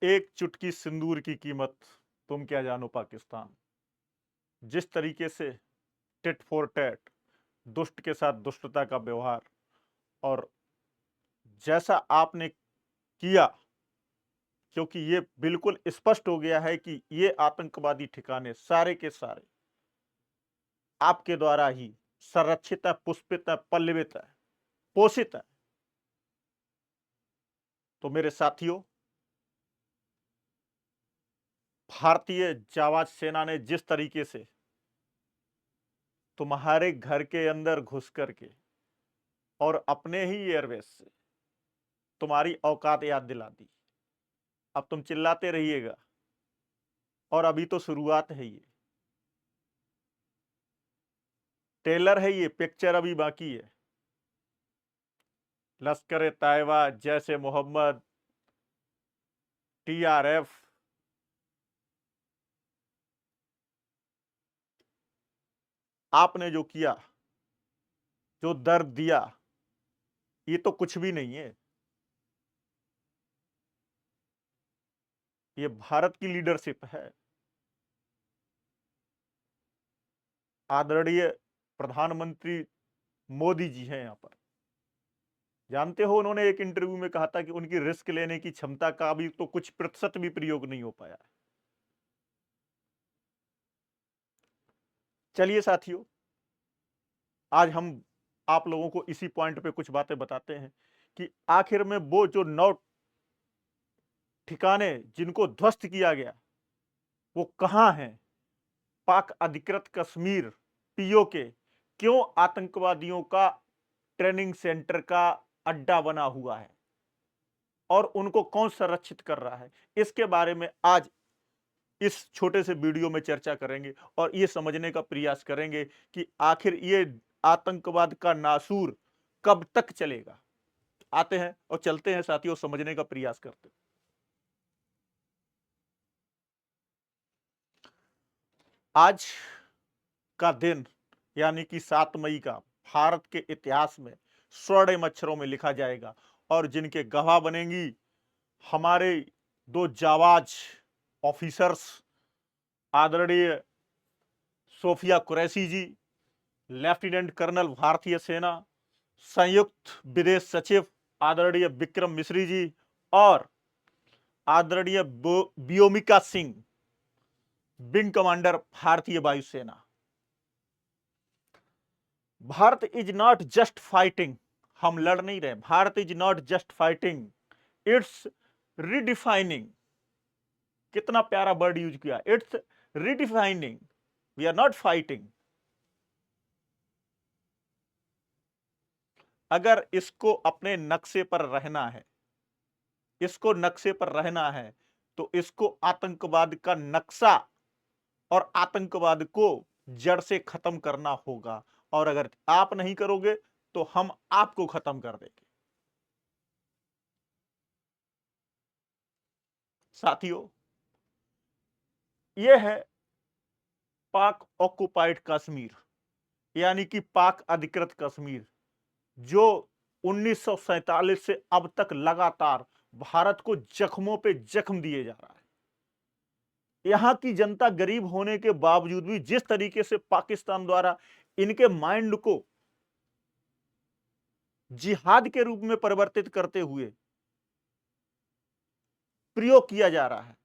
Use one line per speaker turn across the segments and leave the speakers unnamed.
एक चुटकी सिंदूर की कीमत तुम क्या जानो पाकिस्तान। जिस तरीके से टिट फॉर टैट, दुष्ट के साथ दुष्टता का व्यवहार, और जैसा आपने किया, क्योंकि ये बिल्कुल स्पष्ट हो गया है कि ये आतंकवादी ठिकाने सारे के सारे आपके द्वारा ही संरक्षित है, पुष्पित है, पल्लवित है, पोषित है। तो मेरे साथियों, भारतीय जांबाज सेना ने जिस तरीके से तुम्हारे घर के अंदर घुस करके और अपने ही एयरवेस से तुम्हारी औकात याद दिला दी, अब तुम चिल्लाते रहिएगा। और अभी तो शुरुआत है, ये ट्रेलर है, ये पिक्चर अभी बाकी है। लश्कर ए तैयबा, जैश ए मोहम्मद, टीआरएफ, आपने जो किया, जो दर्द दिया, ये तो कुछ भी नहीं है। ये भारत की लीडरशिप है। आदरणीय प्रधानमंत्री मोदी जी हैं यहां पर। जानते हो, उन्होंने एक इंटरव्यू में कहा था कि उनकी रिस्क लेने की क्षमता का भी तो कुछ प्रतिशत भी प्रयोग नहीं हो पाया है। चलिए साथियों, आज हम आप लोगों को इसी पॉइंट पे कुछ बातें बताते हैं कि आखिर में वो जो 9 ठिकाने जिनको ध्वस्त किया गया, वो कहां हैं। पाक अधिकृत कश्मीर, पीओके, क्यों आतंकवादियों का ट्रेनिंग सेंटर का अड्डा बना हुआ है और उनको कौन संरक्षित कर रहा है, इसके बारे में आज इस छोटे से वीडियो में चर्चा करेंगे और ये समझने का प्रयास करेंगे कि आखिर ये आतंकवाद का नासूर कब तक चलेगा। आते हैं और चलते हैं साथियों, समझने का प्रयास करते हैं। आज का दिन यानी कि 7 मई का भारत के इतिहास में स्वर्णिम अक्षरों में लिखा जाएगा और जिनके गवाह बनेंगी हमारे दो जाबाज ऑफिसर्स, आदरणीय सोफिया कुरैशी जी, लेफ्टिनेंट कर्नल भारतीय सेना, संयुक्त विदेश सचिव आदरणीय विक्रम मिश्री जी, और आदरणीय व्योमिका सिंह, विंग कमांडर भारतीय वायुसेना। Bharat is not just fighting, हम लड़ नहीं रहे। Bharat is not just fighting, it's redefining. कितना प्यारा वर्ड यूज किया, it's redefining. We are not fighting. अगर इसको अपने नक्शे पर रहना है, इसको नक्शे पर रहना है, तो इसको आतंकवाद का नक्शा और आतंकवाद को जड़ से खत्म करना होगा। और अगर आप नहीं करोगे तो हम आपको खत्म कर देंगे। साथियों, यह है पाक ऑक्युपाइड कश्मीर, यानी कि पाक अधिकृत कश्मीर, जो 1947 से अब तक लगातार भारत को जख्मों पे जख्म दिए जा रहा है। यहां की जनता गरीब होने के बावजूद भी जिस तरीके से पाकिस्तान द्वारा इनके माइंड को जिहाद के रूप में परिवर्तित करते हुए प्रयोग किया जा रहा है,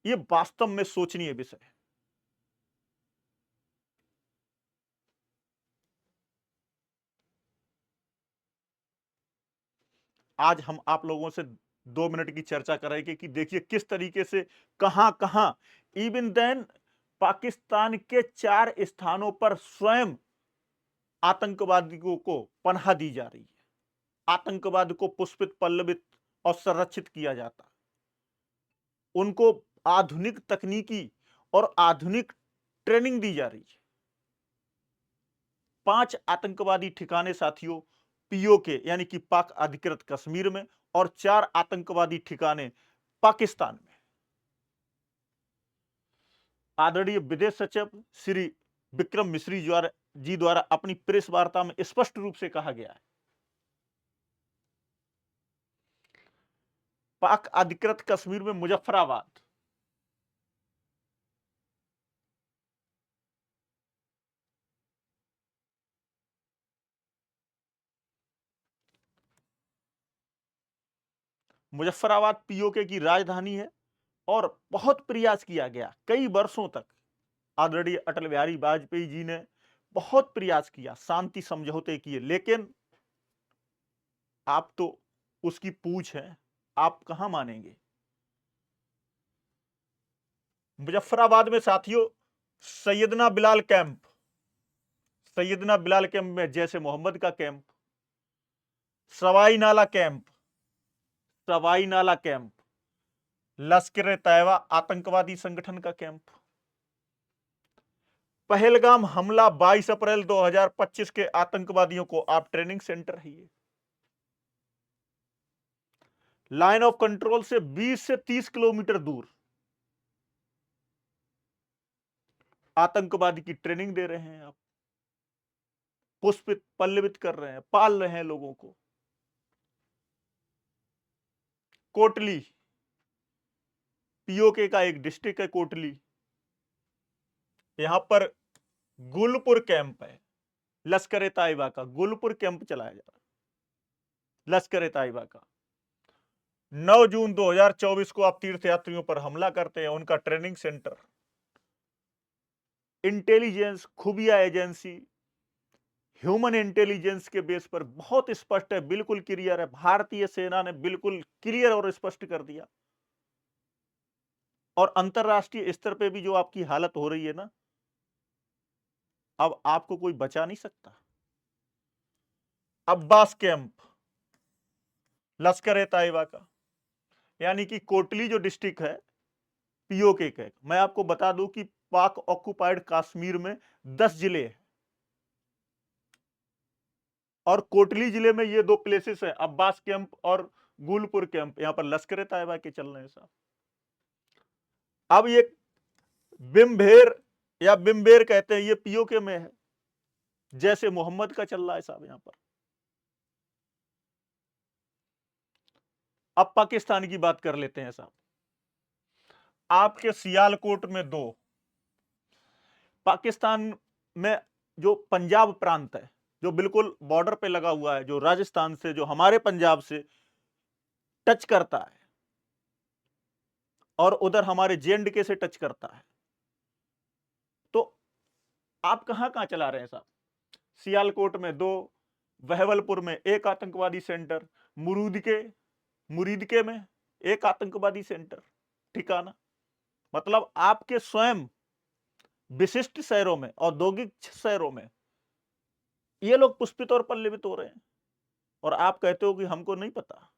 यह वास्तव में सोचनीय विषय है। आज हम आप लोगों से 2 मिनट की चर्चा करेंगे कि देखिए किस तरीके से कहां कहां इवन देन पाकिस्तान के 4 स्थानों पर स्वयं आतंकवादियों को पनाह दी जा रही है। आतंकवाद को पुष्पित, पल्लवित और संरक्षित किया जाता, उनको आधुनिक तकनीकी और आधुनिक ट्रेनिंग दी जा रही है। 5 आतंकवादी ठिकाने साथियों पीओके यानी कि पाक अधिकृत कश्मीर में, और 4 आतंकवादी ठिकाने पाकिस्तान में। आदरणीय विदेश सचिव श्री विक्रम मिश्री जी द्वारा अपनी प्रेस वार्ता में स्पष्ट रूप से कहा गया है पाक अधिकृत कश्मीर में मुजफ्फराबाद, मुजफ्फराबाद पीओके की राजधानी है और बहुत प्रयास किया गया कई वर्षों तक। आदरणीय अटल बिहारी वाजपेयी जी ने बहुत प्रयास किया, शांति समझौते किए, लेकिन आप तो उसकी पूछ है, आप कहां मानेंगे। मुजफ्फराबाद में साथियों सैयदना बिलाल कैंप, सैयदना बिलाल कैंप में जैसे मोहम्मद का कैंप, सवाई नाला कैंप, सवाई नाला कैंप, लश्कर तैयबा आतंकवादी संगठन का कैंप, पहलगाम हमला 22 अप्रैल 2025 के आतंकवादियों को आप ट्रेनिंग सेंटर है ये। लाइन ऑफ कंट्रोल से 20 से 30 किलोमीटर दूर आतंकवादी की ट्रेनिंग दे रहे हैं आप, पुष्पित पल्लवित कर रहे हैं, पाल रहे हैं लोगों को। कोटली पीओके का एक डिस्ट्रिक्ट है कोटली, यहां पर गुलपुर कैंप है, लश्कर ताइबा का गुलपुर कैंप चलाया जा रहा है लश्कर ताइबा का। 9 जून 2024 को आप तीर्थयात्रियों पर हमला करते हैं, उनका ट्रेनिंग सेंटर। इंटेलिजेंस खुफिया एजेंसी ह्यूमन इंटेलिजेंस के बेस पर बहुत स्पष्ट है, बिल्कुल क्लियर है, भारतीय सेना ने बिल्कुल क्लियर और स्पष्ट कर दिया। और अंतरराष्ट्रीय स्तर पे भी जो आपकी हालत हो रही है ना, अब आपको कोई बचा नहीं सकता। अब्बास कैंप लश्कर ए ताइबा का, यानी कि कोटली जो डिस्ट्रिक्ट है पीओके के, मैं आपको बता दूं कि पाक ऑक्युपाइड कश्मीर में 10 जिले हैं और कोटली जिले में ये 2 प्लेसेस हैं, अब्बास कैंप और गुलपुर कैंप, यहां पर लश्कर ए ताइबा के चल रहे हैं साहब। अब ये बिम्भेर या बिम्बेर कहते हैं, ये पीओके में है, जैसे मोहम्मद का चल रहा है साहब यहां पर। अब पाकिस्तान की बात कर लेते हैं साहब। आपके सियालकोट में 2, पाकिस्तान में जो पंजाब प्रांत है, जो बिल्कुल बॉर्डर पे लगा हुआ है, जो राजस्थान से, जो हमारे पंजाब से टच करता है और उधर हमारे जेएंडके से टच करता है, तो आप कहां कहां चला रहे हैं साहब। सियालकोट में 2, बहवलपुर में 1 आतंकवादी सेंटर, मुरीदके मुरीदके में 1 आतंकवादी सेंटर ठिकाना। मतलब आपके स्वयं विशिष्ट शहरों में, औद्योगिक शहरों में ये लोग पुष्पित और पल्लवित हो रहे हैं और आप कहते हो कि हमको नहीं पता।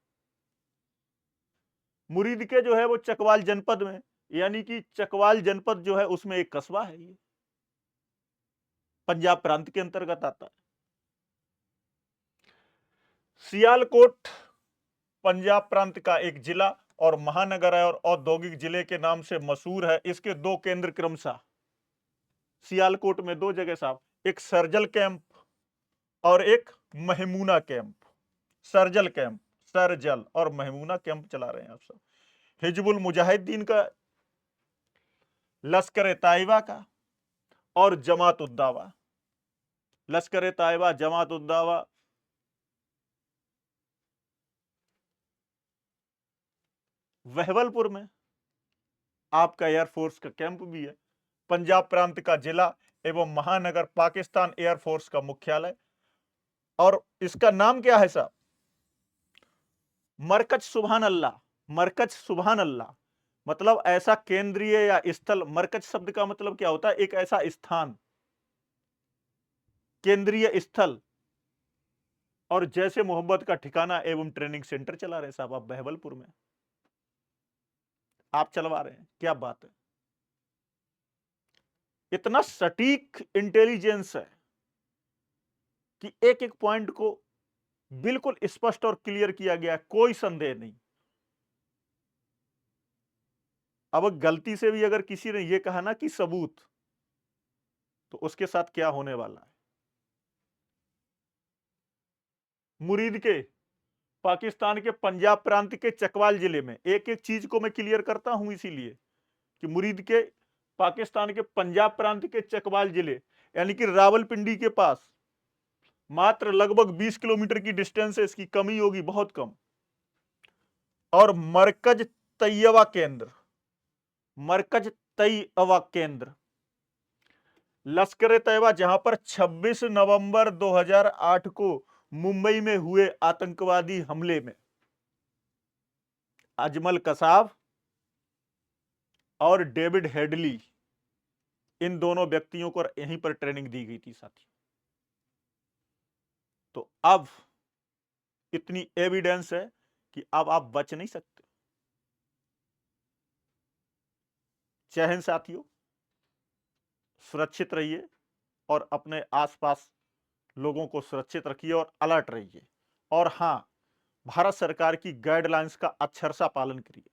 मुरीदके जो है वो चकवाल जनपद में, यानी कि चकवाल जनपद जो है उसमें एक कस्बा है, ये पंजाब प्रांत के अंतर्गत आता है। सियालकोट पंजाब प्रांत का एक जिला और महानगर है और औद्योगिक जिले के नाम से मशहूर है। इसके 2 केंद्र क्रमशः सियालकोट में 2 जगह साहब, एक सर्जल कैंप और एक महमूना कैंप। सर्जल कैंप, सर्जल और महमूना कैंप चला रहे हैं आप सब। हिजबुल मुजाहिदीन का, लश्कर ए ताइबा का और जमात उद दावा। लश्कर ए ताइबा, जमात उद दावा बहवलपुर में आपका एयरफोर्स का कैंप भी है। पंजाब प्रांत का जिला एवं महानगर, पाकिस्तान एयरफोर्स का मुख्यालय। और इसका नाम क्या है साहब, मरकज सुभान अल्लाह। मरकज सुभान अल्लाह मतलब ऐसा केंद्रीय या स्थल। मरकज शब्द का मतलब क्या होता है, एक ऐसा स्थान, केंद्रीय स्थल। और जैसे मोहब्बत का ठिकाना एवं ट्रेनिंग सेंटर चला रहे साहब आप बहवलपुर में, आप चलवा रहे हैं, क्या बात है। इतना सटीक इंटेलिजेंस है कि एक एक पॉइंट को बिल्कुल स्पष्ट और क्लियर किया गया, कोई संदेह नहीं। अब गलती से भी अगर किसी ने यह कहा ना कि सबूत, तो उसके साथ क्या होने वाला है। मुरीद के पाकिस्तान के पंजाब प्रांत के चकवाल जिले में, एक एक चीज को मैं क्लियर करता हूं इसीलिए कि मुरीद के पाकिस्तान के पंजाब प्रांत के चकवाल जिले यानी कि रावलपिंडी के पास मात्र लगभग 20 किलोमीटर की डिस्टेंस है, इसकी कमी होगी बहुत कम। और मरकज तैयबा केंद्र, मरकज तैयबा केंद्र लश्कर तैयबा, जहां पर 26 नवंबर 2008 को मुंबई में हुए आतंकवादी हमले में अजमल कसाब और डेविड हेडली, इन दोनों व्यक्तियों को यहीं पर ट्रेनिंग दी गई थी साथी। तो अब इतनी एविडेंस है कि अब आप बच नहीं सकते। जय हिंद साथियों, सुरक्षित रहिए और अपने आसपास लोगों को सुरक्षित रखिए और अलर्ट रहिए। और हां, भारत सरकार की गाइडलाइंस का अक्षरशः पालन करिए।